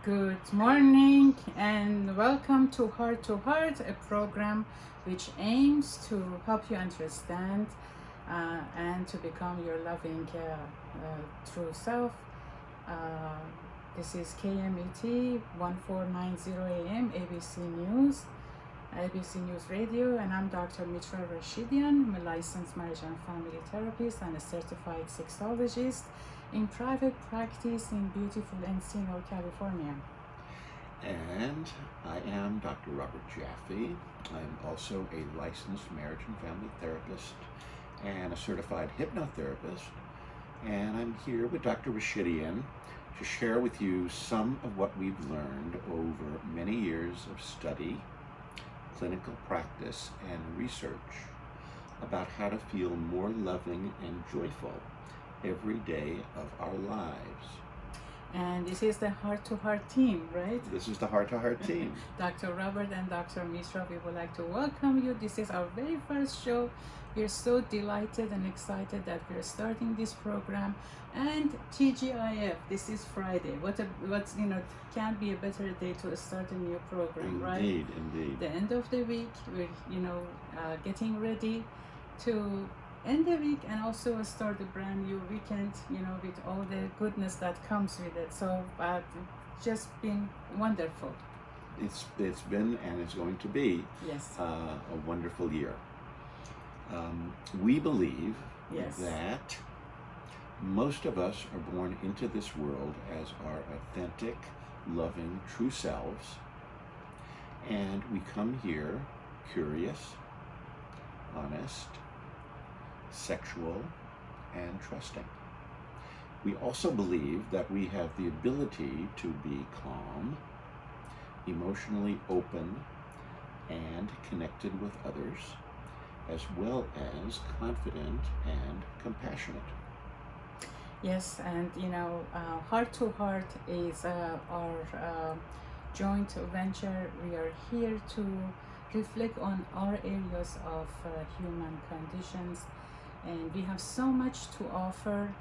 Good morning and welcome to Heart, a program which aims to help you understand and to become your loving true self. Uh, this is KMET 1490 AM ABC News Radio, and I'm Dr. Mitra Rashidian. I'm a licensed marriage and family therapist and a certified sexologist in private practice in beautiful Encino, California. And I am Dr. Robert Jaffe. I'm also a licensed marriage and family therapist and a certified hypnotherapist. And I'm here with Dr. Rashidian to share with you some of what we've learned over many years of study, clinical practice, and research about how to feel more loving and joyful every day of our lives. And this is the Heart to Heart team, right? This is the Heart to Heart team. Dr. Robert and Dr. Mishra, we would like to welcome you. This is our very first show. We're so delighted and excited that we're starting this program. And TGIF, this is Friday. What's can't be a better day to start a new program, right? Indeed. The end of the week, we're getting ready to end the week and also start a brand new weekend, with all the goodness that comes with it. So just been wonderful. It's been and it's going to be Yes. A wonderful year. We believe Yes. that most of us are born into this world as our authentic, loving, true selves, and we come here curious, honest, sexual, and trusting. We also believe that we have the ability to be calm, emotionally open, and connected with others, as well as confident and compassionate. Yes, and Heart to Heart is our joint venture. We are here to reflect on our areas of human conditions, and we have so much to offer,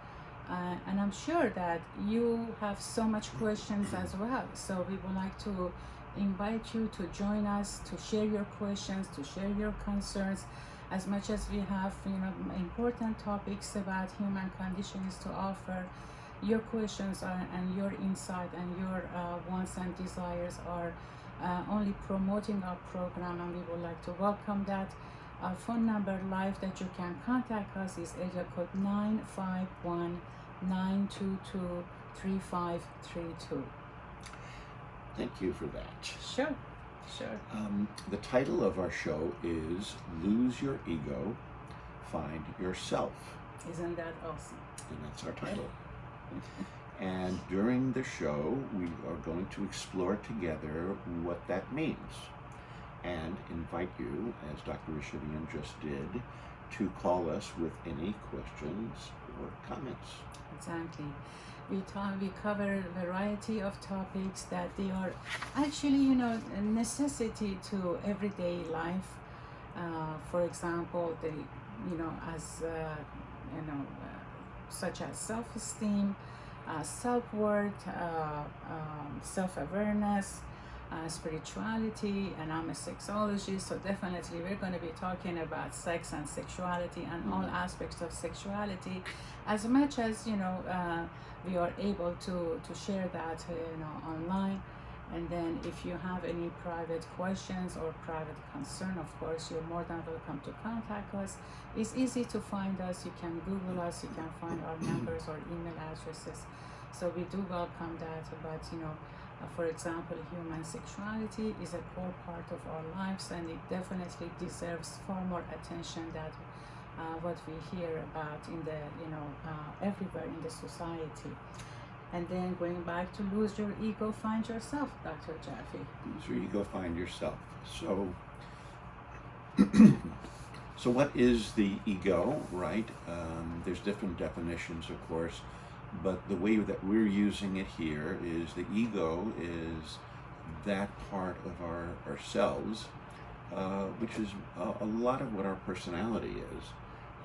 and I'm sure that you have so much questions as well. So we would like to invite you to join us, to share your questions, to share your concerns. As much as we have important topics about human conditions to offer, your questions and your insight and your wants and desires are only promoting our program, and we would like to welcome that. Our phone number live that you can contact us is area code 951-922-3532. Thank you for that. Sure. The title of our show is Lose Your Ego, Find Yourself. Isn't that awesome? And that's our title. And during the show, we are going to explore together what that means and invite you, as Dr. Rashidian just did, to call us with any questions or comments. Exactly. We cover a variety of topics that they are actually, a necessity to everyday life. For example, such as self-esteem, self-worth, self-awareness, spirituality, and I'm a sexologist, so definitely we're going to be talking about sex and sexuality and all aspects of sexuality, as much as we are able to share that online. And then if you have any private questions or private concern, of course you're more than welcome to contact us. It's easy to find us. You can Google us, you can find our numbers or email addresses. So we do welcome that. But for example, human sexuality is a core part of our lives, and it definitely deserves far more attention than what we hear about in the everywhere in the society. And then going back to lose your ego, find yourself, Dr. Jaffe. Lose your ego, find yourself. So what is the ego, right? There's different definitions, of course, but the way that we're using it here is the ego is that part of ourselves, which is a lot of what our personality is.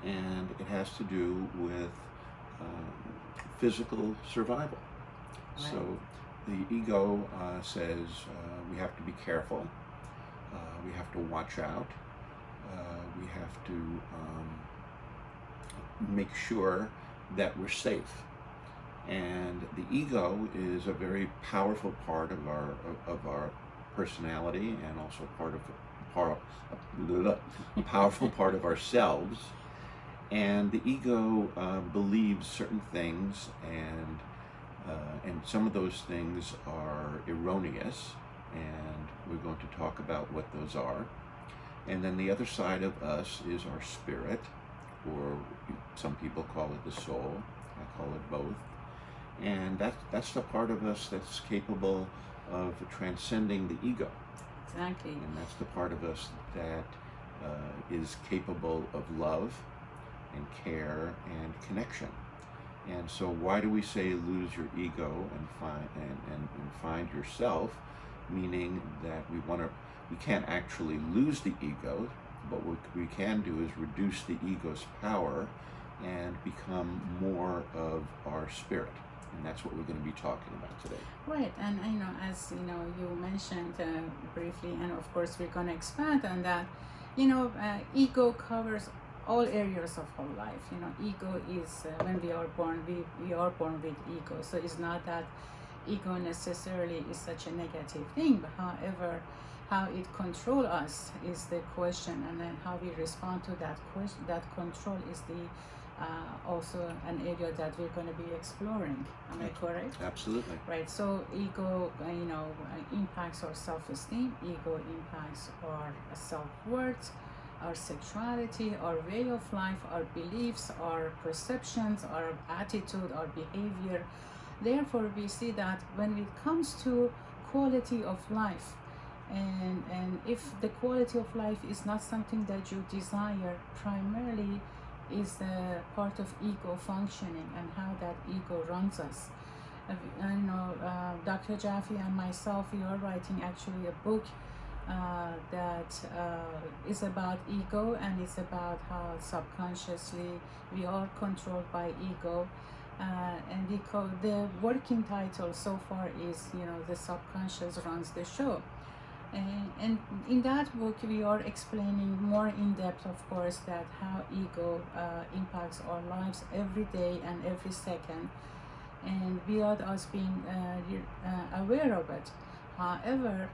And it has to do with physical survival. Right. So the ego says we have to be careful, we have to watch out, we have to make sure that we're safe. And the ego is a very powerful part of our personality, and also a powerful part of ourselves. And the ego believes certain things, and some of those things are erroneous, and we're going to talk about what those are. And then the other side of us is our spirit, or some people call it the soul. I call it both. And that's the part of us that's capable of transcending the ego. Exactly. And that's the part of us that is capable of love and care and connection. And so why do we say lose your ego and find yourself? Meaning that we can't actually lose the ego, but what we can do is reduce the ego's power and become more of our spirit. And that's what we're going to be talking about today. Right, and as you mentioned briefly, and of course we're going to expand on that. Ego covers all areas of our life. Ego is when we are born, we are born with ego. So it's not that ego necessarily is such a negative thing, but however, how it controls us is the question, and then how we respond to that question. That control is the also an area that we're going to be exploring. Am I correct? Absolutely. Right. So ego, impacts our self-esteem. Ego impacts our self-worth, our sexuality, our way of life, our beliefs, our perceptions, our attitude, our behavior. Therefore, we see that when it comes to quality of life, and if the quality of life is not something that you desire, primarily is the part of ego functioning and how that ego runs us. Dr. Jaffes and myself, we are writing actually a book that is about ego, and it's about how subconsciously we are controlled by ego. And the working title so far is, the subconscious runs the show. And in that book, we are explaining more in depth, of course, that how ego impacts our lives every day and every second, and without us being aware of it. However,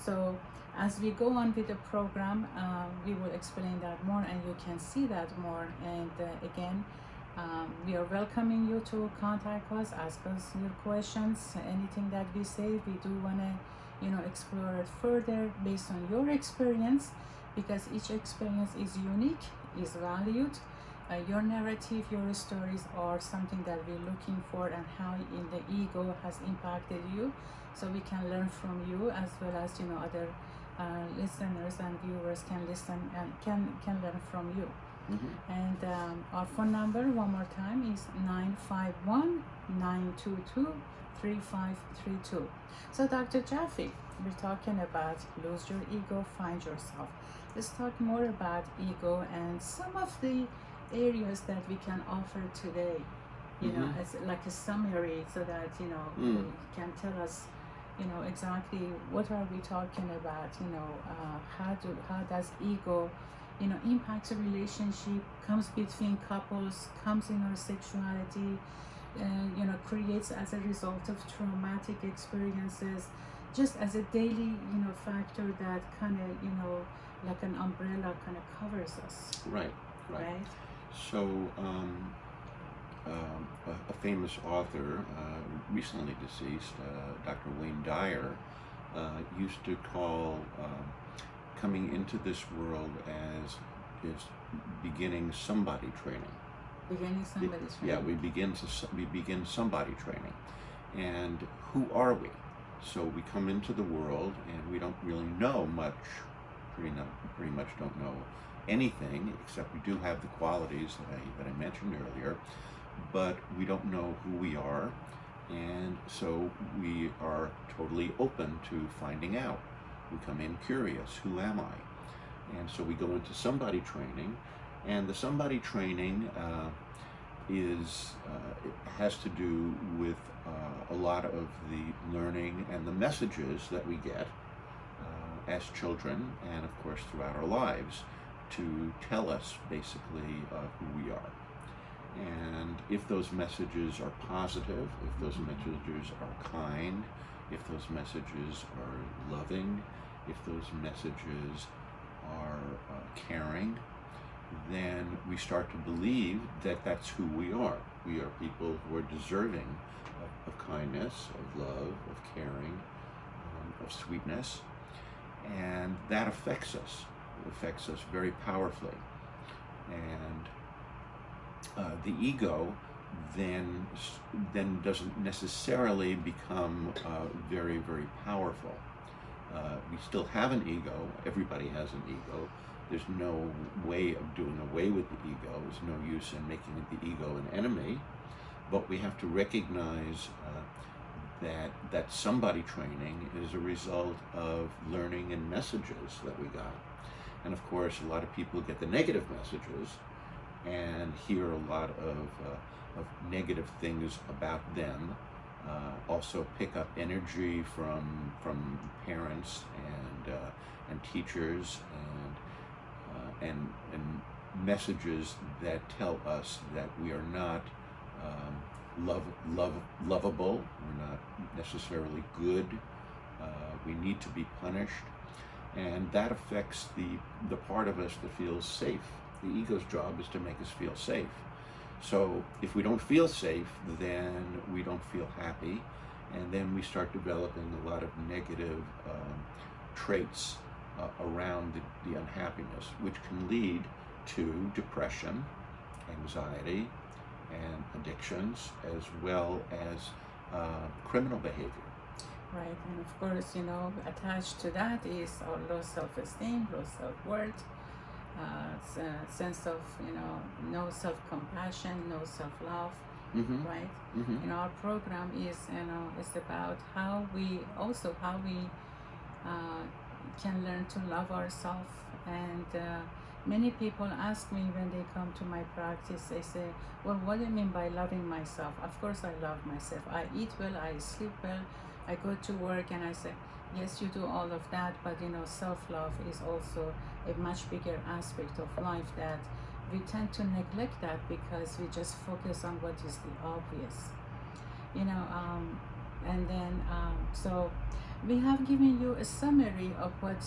so as we go on with the program, we will explain that more, and you can see that more. And again, we are welcoming you to contact us, ask us your questions, anything that we say. We do want to explore it further based on your experience, because each experience is unique, is valued. Your narrative, your stories are something that we're looking for, and how in the ego has impacted you, so we can learn from you, as well as other listeners and viewers can listen and can learn from you. Mm-hmm. And our phone number, one more time, is 951-922-3532. So Dr. Jaffes, we're talking about lose your ego, find yourself. Let's talk more about ego and some of the areas that we can offer today, as like a summary, so that you can tell us exactly what are we talking about, how does ego impacts a relationship, comes between couples, comes in our sexuality, creates as a result of traumatic experiences, just as a daily factor that kind of like an umbrella kind of covers us. Right. So a famous author, recently deceased, Dr. Wayne Dyer, used to call coming into this world as is beginning somebody training. Beginning somebody's training. Yeah, we begin somebody training. And who are we? So we come into the world and we don't really know much, pretty much don't know anything, except we do have the qualities that I mentioned earlier, but we don't know who we are, and so we are totally open to finding out. We come in curious, who am I? And so we go into somebody training, and the somebody training it has to do with a lot of the learning and the messages that we get as children, and of course throughout our lives, to tell us basically who we are. And if those messages are positive, if those messages are kind, if those messages are loving, if those messages are caring, then we start to believe that that's who we are. We are people who are deserving of kindness, of love, of caring, of sweetness, and that affects us. It affects us very powerfully. And the ego then doesn't necessarily become very, very powerful. We still have an ego. Everybody has an ego. There's no way of doing away with the ego. There's no use in making the ego an enemy. But we have to recognize that somebody training is a result of learning and messages that we got. And of course, a lot of people get the negative messages and hear a lot of negative things about them. Also pick up energy from parents and teachers and messages that tell us that we are not lovable. We're not necessarily good. We need to be punished, and that affects the part of us that feels safe. The ego's job is to make us feel safe. So if we don't feel safe, then we don't feel happy, and then we start developing a lot of negative traits around the unhappiness, which can lead to depression, anxiety, and addictions, as well as criminal behavior. Right, and of course, attached to that is our low self-esteem, low self-worth, sense of, no self-compassion, no self-love, Mm-hmm. right? Mm-hmm. Our program is, it's about how we can learn to love ourselves. And many people ask me when they come to my practice, they say, well, what do you mean by loving myself? Of course I love myself. I eat well, I sleep well, I go to work, and I say, yes, you do all of that, but self-love is also a much bigger aspect of life that we tend to neglect that because we just focus on what is the obvious, and then so we have given you a summary of what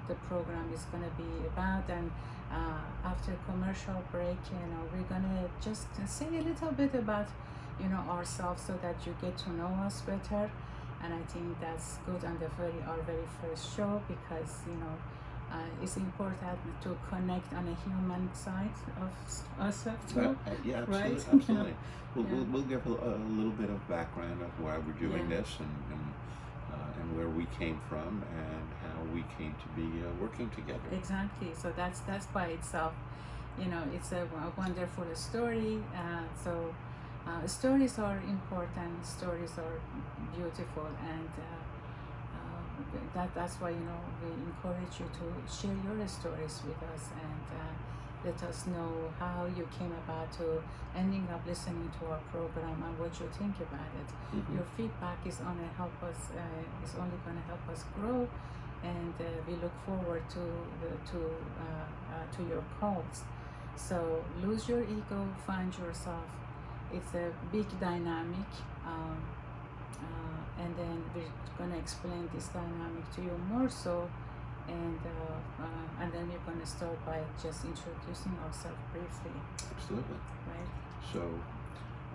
the program is going to be about, and after commercial break, we're going to just say a little bit about ourselves so that you get to know us better. And I think that's good on our very first show, because it's important to connect on a human side of ourselves too. Yeah, absolutely. Right? Absolutely. Yeah. We'll give a little bit of background of why we're doing Yeah. this and where we came from and how we came to be working together. Exactly. So that's by itself, it's a wonderful story. So stories are important. Stories are beautiful, and that's why we encourage you to share your stories with us, and let us know how you came about to ending up listening to our program and what you think about it. Mm-hmm. Your feedback is only going to help us grow, and we look forward to your calls. So lose your ego, find yourself. It's a big dynamic, and then we're going to explain this dynamic to you more so, and then we're going to start by just introducing ourselves briefly. Absolutely. Right? So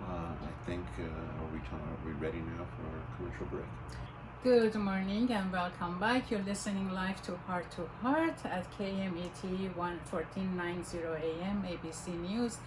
I think are we ready now for our commercial break? Good morning and welcome back. You're listening live to Heart at KMET 1490 AM ABC News.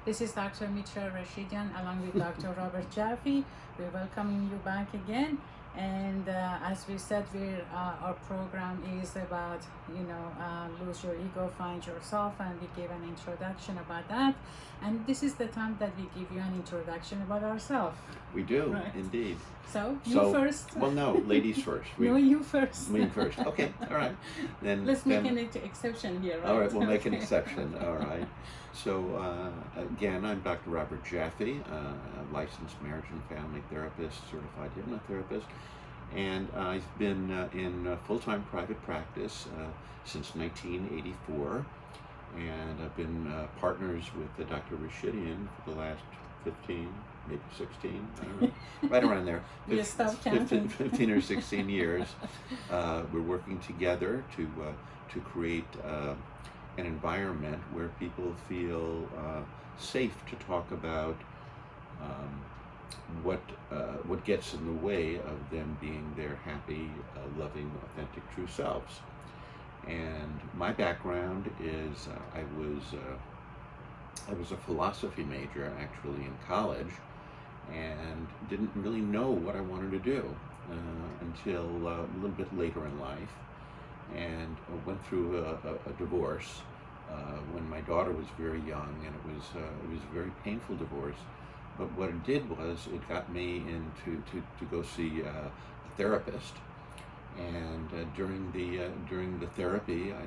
This is Dr. Mitra Rashidian along with Dr. Robert Jaffes. We're welcoming you back again. And as we said, our program is about, lose your ego, find yourself, and we give an introduction about that. And this is the time that we give you an introduction about ourselves. We do, Right. indeed. So, you first. Well, no, ladies first. No, you first. Me first. Okay, all right. Then Let's make an exception here, right? All right, we'll make an exception. All right. So, again, I'm Dr. Robert Jaffes, a licensed marriage and family therapist, certified hypnotherapist, and I've been in full-time private practice since 1984, and I've been partners with Dr. Rashidian for the last 15, maybe 16, I don't know, right around there. You stop counting. 15 or 16 years. We're working together to create an environment where people feel safe to talk about what gets in the way of them being their happy, loving, authentic, true selves. And my background is I was a philosophy major actually in college, and didn't really know what I wanted to do until a little bit later in life, and went through a divorce when my daughter was very young, and it was a very painful divorce. But what it did was it got me to go see a therapist. And during the therapy, I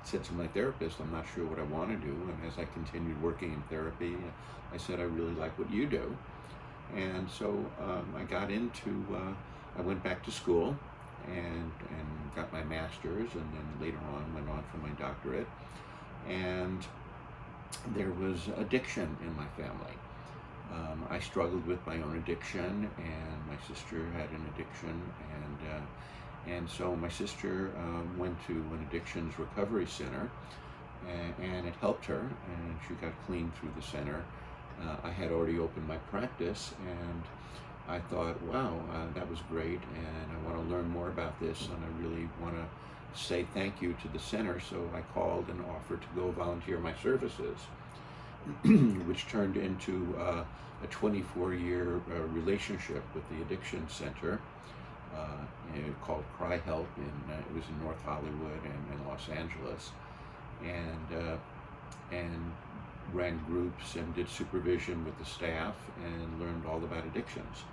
said to my therapist, I'm not sure what I want to do. And as I continued working in therapy, I said, I really like what you do. And so I went back to school and got my master's, and then later on went on for my doctorate. And there was addiction in my family. I struggled with my own addiction, and my sister had an addiction, and so my sister went to an addictions recovery center, and it helped her, and she got clean through the center. I had already opened my practice, and I thought, wow, that was great, and I want to learn more about this, and I really want to say thank you to the center. So I called and offered to go volunteer my services, which turned into a 24-year relationship with the addiction center called Cry Help. It was in North Hollywood and Los Angeles, and ran groups and did supervision with the staff and learned all about addictions.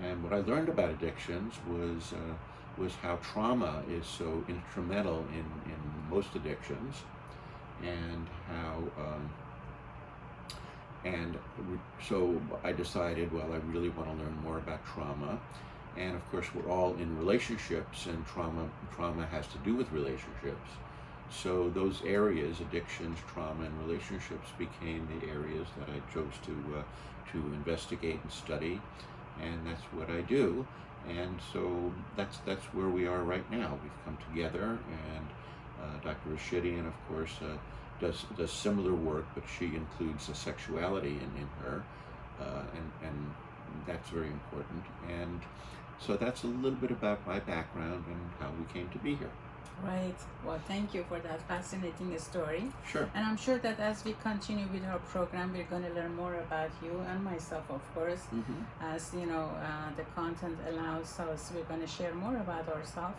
And what I learned about addictions was how trauma is so instrumental in most addictions, and how so I decided, well, I really want to learn more about trauma. And of course, we're all in relationships, and trauma has to do with relationships. So those areas, addictions, trauma, and relationships, became the areas that I chose to investigate and study, and that's what I do. And so that's where we are right now. We've come together, and Dr. Rashidian, of course, does similar work, but she includes the sexuality in her, and that's very important. And so that's a little bit about my background and how we came to be here. Right. Well, thank you for that fascinating story. Sure. And I'm sure that as we continue with our program, we're going to learn more about you and myself, of course. Mm-hmm. As you know, the content allows us, we're going to share more about ourselves.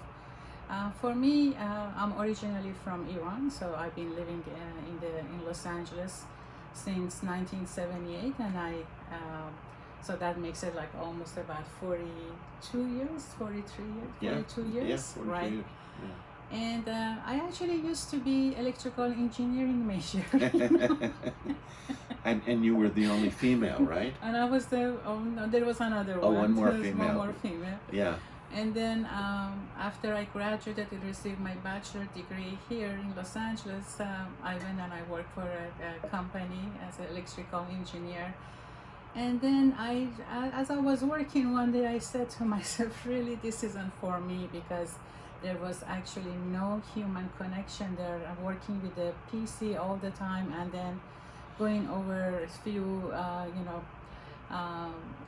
For me, I'm originally from Iran, so I've been living in Los Angeles since 1978, and so that makes it like almost about 42 years, 43 years, 42 years, yeah, 42 right? Years. Yeah. And I actually used to be electrical engineering major. And you were the only female, right? And I was there was another one. Oh, one more There's female. One more female. Yeah. And then after I graduated and received my bachelor degree here in Los Angeles, I went and I worked for a company as an electrical engineer. And then as I was working one day, I said to myself, really, this isn't for me, because there was actually no human connection there. I'm working with the PC all the time, and then going over a few,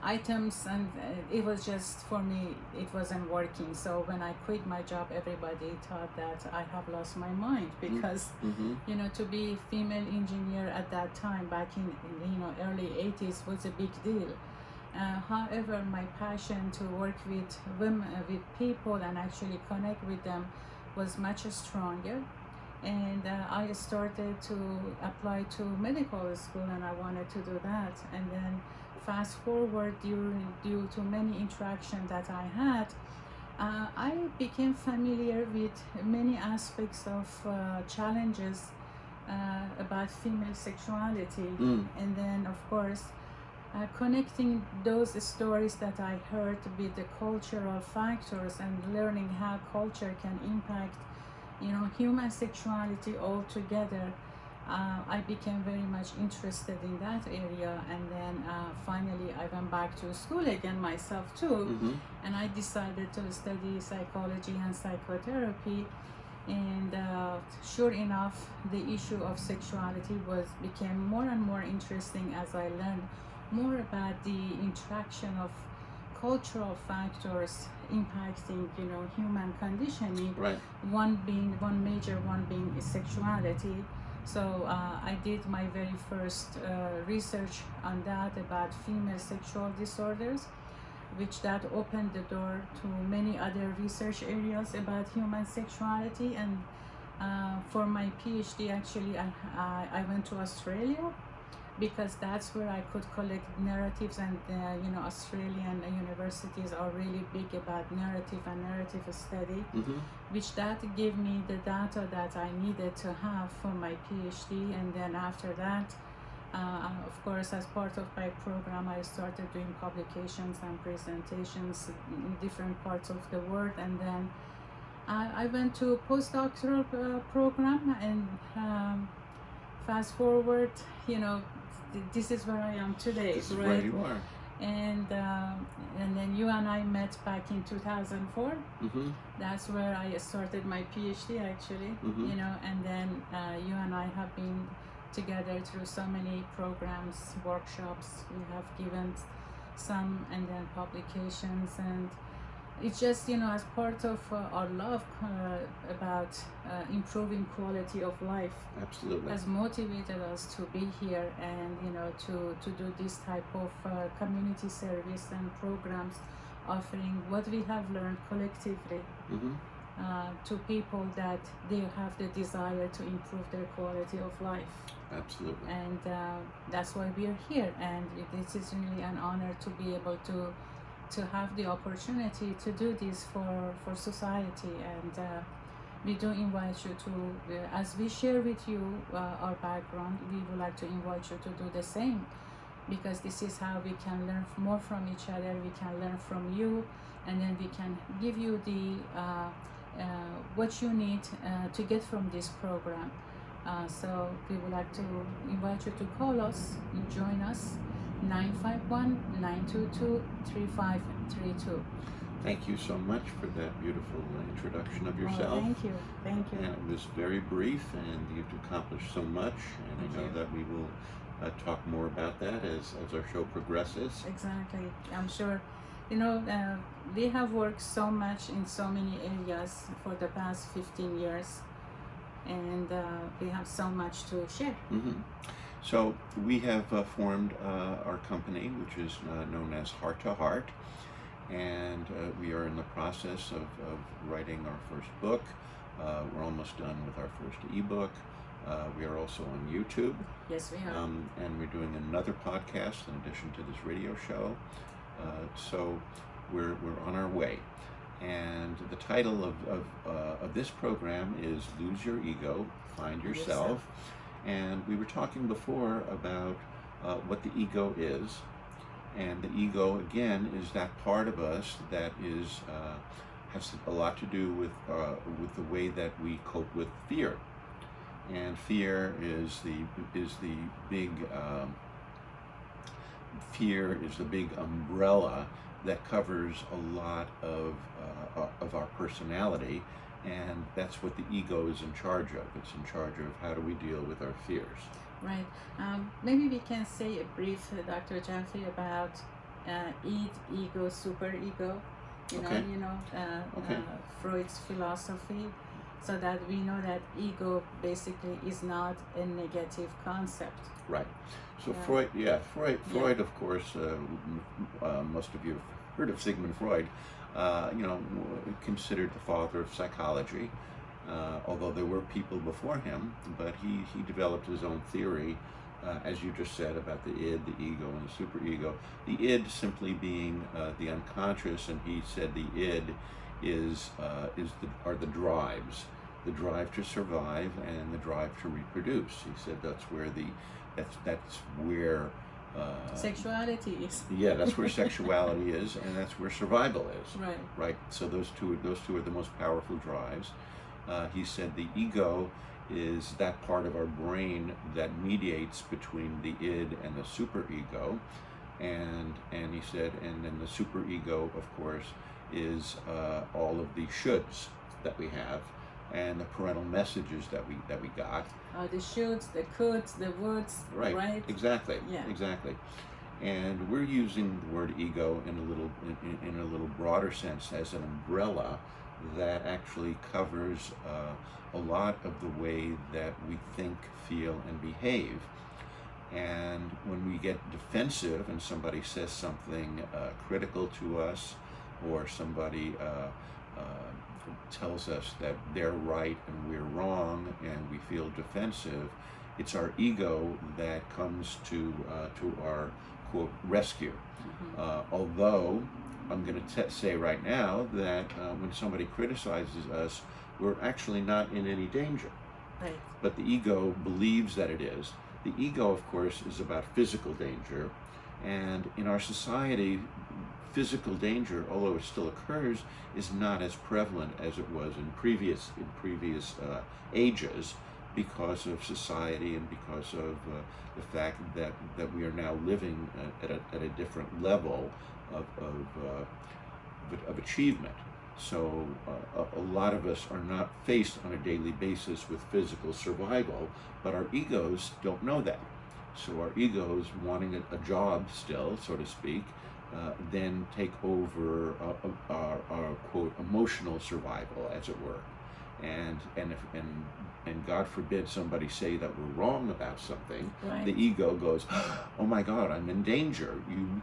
items, and it was just, for me, it wasn't working. So when I quit my job, everybody thought that I have lost my mind, because Mm-hmm. to be female engineer at that time, back in early 80s, was a big deal. However, my passion to work with women, with people, and actually connect with them was much stronger. And I started to apply to medical school, and I wanted to do that. And then, fast forward, due to many interactions that I had, I became familiar with many aspects of challenges about female sexuality. And then, of course, connecting those stories that I heard with the cultural factors and learning how culture can impact, human sexuality altogether. I became very much interested in that area, and then finally I went back to school again myself too, and I decided to study psychology and psychotherapy. And sure enough, the issue of sexuality became more and more interesting as I learned more about the interaction of cultural factors impacting, human conditioning. Right. One major one being is sexuality. So I did my very first research on that about female sexual disorders, which that opened the door to many other research areas about human sexuality. And for my PhD, actually, I went to Australia, because that's where I could collect narratives, and Australian universities are really big about narrative and narrative study, which that gave me the data that I needed to have for my PhD. And then after that, of course, as part of my program, I started doing publications and presentations in different parts of the world. And then I went to a postdoctoral program, and fast forward, this is where I am today. This is right? where you are. And then you and I met back in 2004. That's where I started my PhD, actually. And then you and I have been together through so many programs, workshops. We have given some, and then publications, and it's just, as part of our love about improving quality of life. Absolutely. Has motivated us to be here, and to do this type of community service and programs, offering what we have learned collectively to people that they have the desire to improve their quality of life. Absolutely. And that's why we are here, and it is really an honor to be able to have the opportunity to do this for society. And we do invite you to, as we share with you our background, we would like to invite you to do the same, because this is how we can learn more from each other. We can learn from you, and then we can give you the what you need to get from this program. So we would like to invite you to call us and join us, 951-922-3532. Thank you so much for that beautiful introduction of yourself. Thank you. And it was very brief, and you've accomplished so much, and I know that we will talk more about that as our show progresses. Exactly. I'm sure. We have worked so much in so many areas for the past 15 years, and we have so much to share. So we have formed our company, which is known as Heart to Heart, and we are in the process of writing our first book. We're almost done with our first ebook. We are also on YouTube. Yes, we are. And we're doing another podcast in addition to this radio show. So we're on our way. And the title of this program is Lose Your Ego, Find Yourself. And we were talking before about what the ego is. And the ego, again, is that part of us that has a lot to do with the way that we cope with fear. And fear is the big umbrella that covers a lot of our personality, and that's what the ego is in charge of. It's in charge of how do we deal with our fears. Right. Maybe we can say a brief, Dr. Jaffes, about id, ego, superego. Okay. Freud's philosophy. so that we know that ego basically is not a negative concept. Right. So Yeah. Freud, of course, most of you have heard of Sigmund Freud, considered the father of psychology, although there were people before him, but he developed his own theory, as you just said, about the id, the ego, and the superego. The id simply being the unconscious, and he said the id are the drives. The drive to survive and the drive to reproduce. He said that's where Sexuality is. yeah, that's where sexuality is, and that's where survival is. Right. Right. So those two are the most powerful drives. He said the ego is that part of our brain that mediates between the id and the superego, and he said, and then the superego, of course, is all of the shoulds that we have, and the parental messages that we got. The shoulds, the coulds, the woulds. Right. Exactly. Yeah. Exactly. And we're using the word ego in a little broader sense as an umbrella that actually covers a lot of the way that we think, feel, and behave. And when we get defensive and somebody says something critical to us, or somebody tells us that they're right and we're wrong, and we feel defensive, it's our ego that comes to our quote rescue. Although I'm going to say right now that when somebody criticizes us, we're actually not in any danger. Right. But the ego believes that it is. The ego, of course, is about physical danger, and in our society, physical danger, although it still occurs, is not as prevalent as it was in previous ages, because of society and because of the fact that we are now living at a different level of achievement. So a lot of us are not faced on a daily basis with physical survival, but our egos don't know that. So our egos, wanting a job still, so to speak, then take over our quote emotional survival, as it were. And God forbid somebody say that we're wrong about something, Right. the ego goes, oh my God, I'm in danger.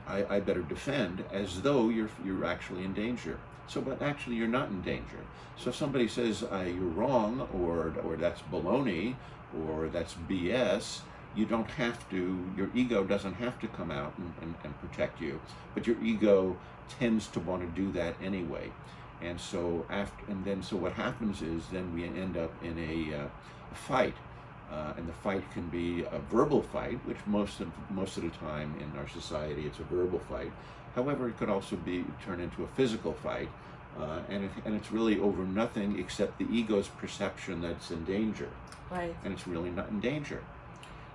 I better defend, as though you're actually in danger. So, but actually you're not in danger. So if somebody says you're wrong, or that's baloney, or that's BS, you don't have to, your ego doesn't have to come out and protect you, but your ego tends to want to do that anyway. And so so what happens is then we end up in a fight, and the fight can be a verbal fight, which most of the time in our society it's a verbal fight. However, it could also turn into a physical fight, and it's really over nothing except the ego's perception that it's in danger. Right. And it's really not in danger.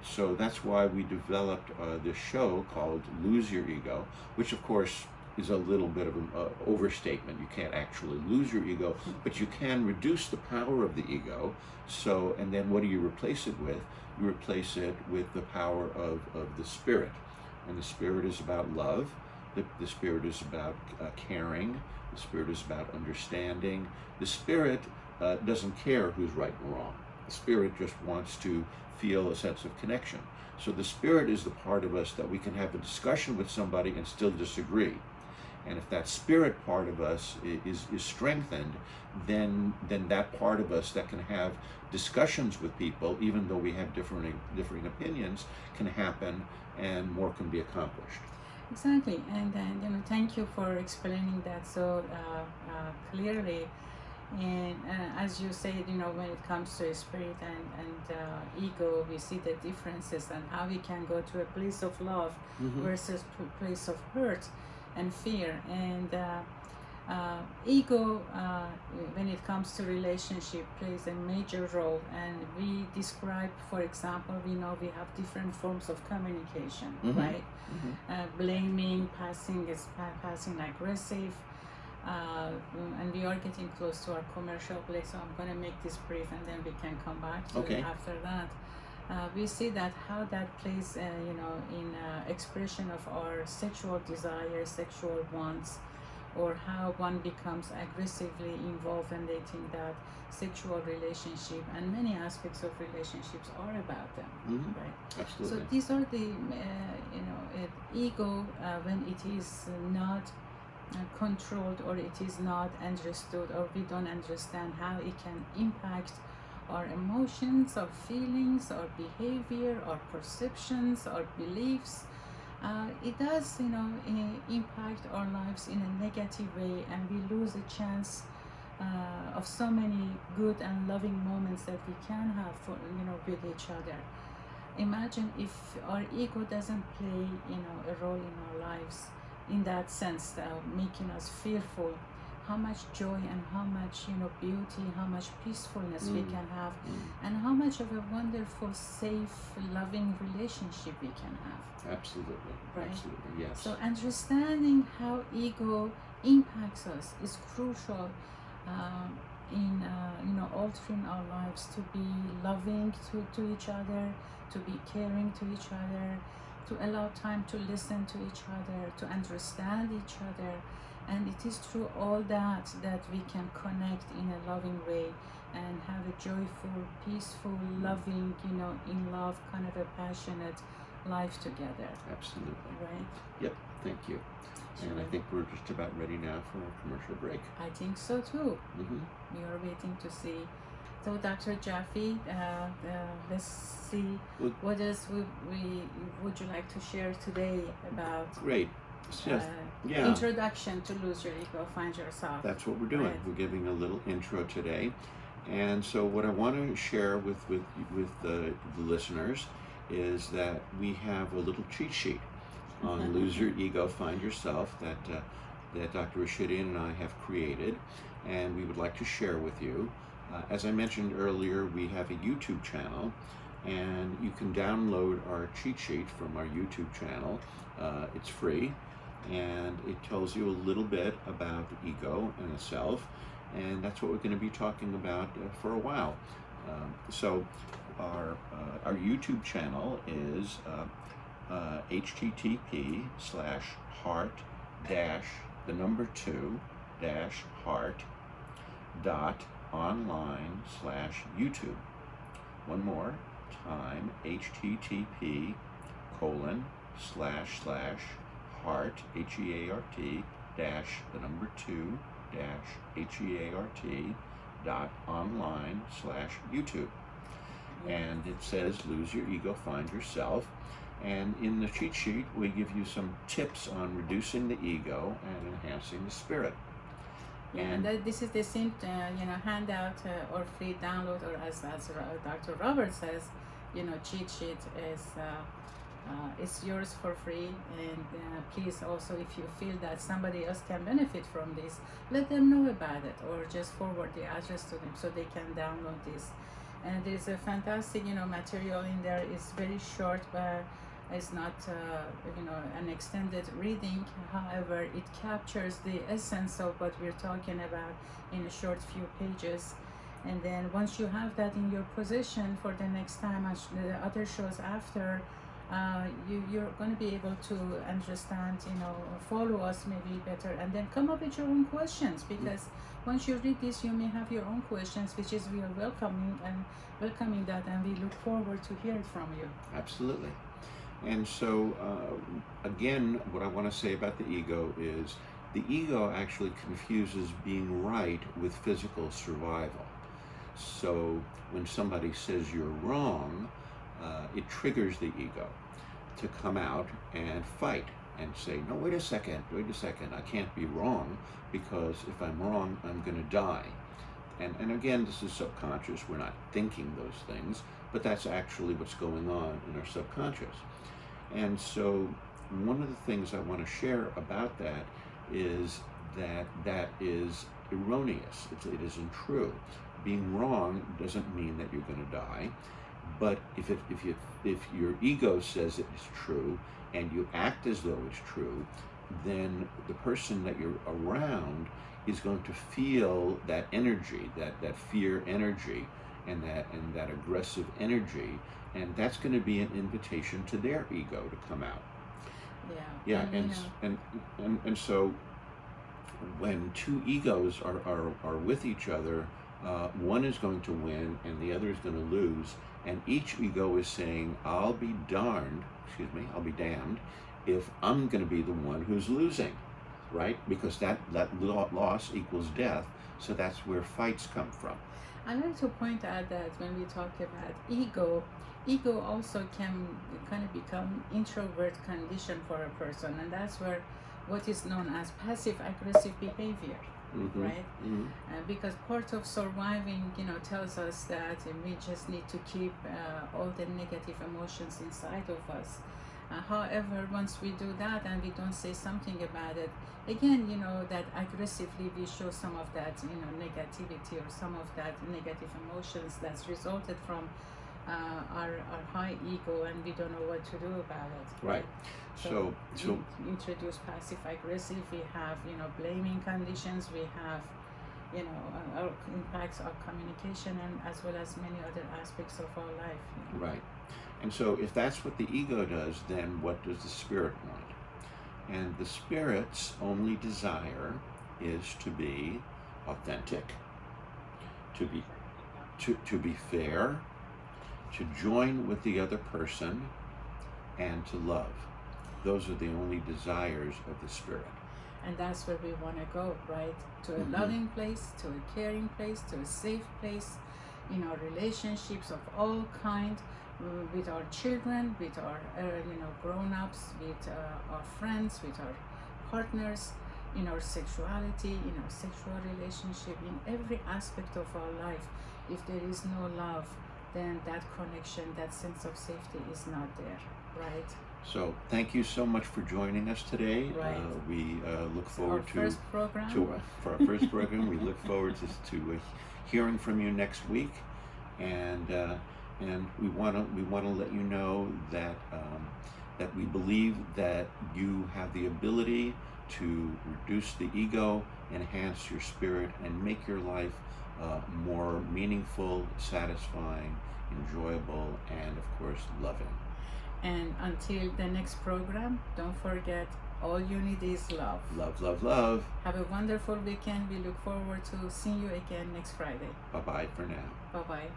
So that's why we developed this show called Lose Your Ego, which of course is a little bit of an overstatement. You can't actually lose your ego, but you can reduce the power of the ego. So, and then what do you replace it with? You replace it with the power of the spirit. And the spirit is about love. The spirit is about caring. The spirit is about understanding. The spirit doesn't care who's right and wrong. The spirit just wants to feel a sense of connection. So the spirit is the part of us that we can have a discussion with somebody and still disagree. And if that spirit part of us is strengthened, then that part of us that can have discussions with people, even though we have differing opinions, can happen, and more can be accomplished. Exactly, and thank you for explaining that so clearly. And as you said, when it comes to spirit and ego, we see the differences and how we can go to a place of love versus to a place of hurt and fear. And ego, when it comes to relationship, plays a major role. And we describe, for example, we know we have different forms of communication, right? Blaming, passive aggressive. And we are getting close to our commercial break, so I'm going to make this brief and then we can come back to it after that. We see that how that plays, in expression of our sexual desires, sexual wants, or how one becomes aggressively involved when they think that sexual relationship and many aspects of relationships are about them, right? Absolutely. So these are the ego when it is not controlled, or it is not understood, or we don't understand how it can impact our emotions, our feelings, our behavior, our perceptions, our beliefs. It does, impact our lives in a negative way, and we lose a chance of so many good and loving moments that we can have for, with each other. Imagine if our ego doesn't play, a role in our lives in that sense, making us fearful, how much joy and how much beauty, how much peacefulness we can have, and how much of a wonderful, safe, loving relationship we can have. Absolutely. Right? Absolutely. Yes. So understanding how ego impacts us is crucial in altering our lives to be loving to each other, to be caring to each other, to allow time to listen to each other, to understand each other. And it is through all that we can connect in a loving way and have a joyful, peaceful, loving, in love, kind of a passionate life together. Absolutely. Right? Yep. Thank you. And I think we're just about ready now for our commercial break. I think so too. We are waiting to see. So, Dr. Jaffe, let's see, what else would you like to share today about? Great. Introduction to Lose Your Ego, Find Yourself. That's what we're doing. Right. We're giving a little intro today. And so what I want to share with the listeners is that we have a little cheat sheet on Lose Your Ego, Find Yourself that Dr. Rashidian and I have created, and we would like to share with you. As I mentioned earlier, we have a YouTube channel, and you can download our cheat sheet from our YouTube channel. It's free, and it tells you a little bit about the ego and the self, and that's what we're going to be talking about for a while. So our YouTube channel is http://heart-heart.online/YouTube. One more time, http://heart, heart.online/YouTube. And it says Lose Your Ego, Find Yourself. And in the cheat sheet, we give you some tips on reducing the ego and enhancing the spirit. And this is the same, handout or free download, or as Dr. Robert says, cheat sheet is yours for free. And please also, if you feel that somebody else can benefit from this, let them know about it, or just forward the address to them so they can download this. And there's a fantastic, material in there. It's very short, but it's not, an extended reading. However, it captures the essence of what we're talking about in a short few pages. And then once you have that in your possession for the next time, the other shows after, you're going to be able to understand, follow us maybe better, and then come up with your own questions, because once you read this, you may have your own questions, which is we are welcoming that, and we look forward to hear it from you. Absolutely. And so, again, what I want to say about the ego is the ego actually confuses being right with physical survival. So when somebody says you're wrong, it triggers the ego to come out and fight and say, no, wait a second, I can't be wrong, because if I'm wrong, I'm going to die. And again, this is subconscious. We're not thinking those things, but that's actually what's going on in our subconscious. And so one of the things I want to share about that is that is erroneous. It isn't true. Being wrong doesn't mean that you're going to die. But if your ego says it is true and you act as though it's true, then the person that you're around is going to feel that energy, that fear energy, and that aggressive energy, and that's going to be an invitation to their ego to come out. Yeah. And so when two egos are with each other, one is going to win and the other is going to lose, and each ego is saying, I'll be damned if I'm going to be the one who's losing, right? Because that loss equals death, so that's where fights come from. I'd like to point out that when we talk about ego also can kind of become introvert condition for a person, and that's where what is known as passive aggressive behavior. Mm-hmm. Right? Mm-hmm. Because part of surviving, tells us that we just need to keep all the negative emotions inside of us. However, once we do that and we don't say something about it, again, that aggressively we show some of that, negativity or some of that negative emotions that's resulted from our high ego, and we don't know what to do about it. Right. So we introduce passive aggressive. We have blaming conditions. We have our impacts our communication, and as well as many other aspects of our life. Right. And so if that's what the ego does, then what does the spirit want? And the spirit's only desire is to be authentic, to be fair, to join with the other person, and to love. Those are the only desires of the spirit. And that's where we want to go, right? To a Mm-hmm. loving place, to a caring place, to a safe place, in our relationships of all kind, with our children, with our grown-ups, with our friends, with our partners, in our sexuality, in our sexual relationship, in every aspect of our life. If there is no love, then that connection, that sense of safety is not there, right? So thank you so much for joining us today. Right. We look forward for our first program. We look forward to hearing from you next week, and we want to let you know that that we believe that you have the ability to reduce the ego, enhance your spirit, and make your life more meaningful, satisfying, enjoyable, and of course loving. And until the next program, don't forget, all you need is love. Love, love, love. Have a wonderful weekend. We look forward to seeing you again next Friday. Bye-bye for now. Bye-bye.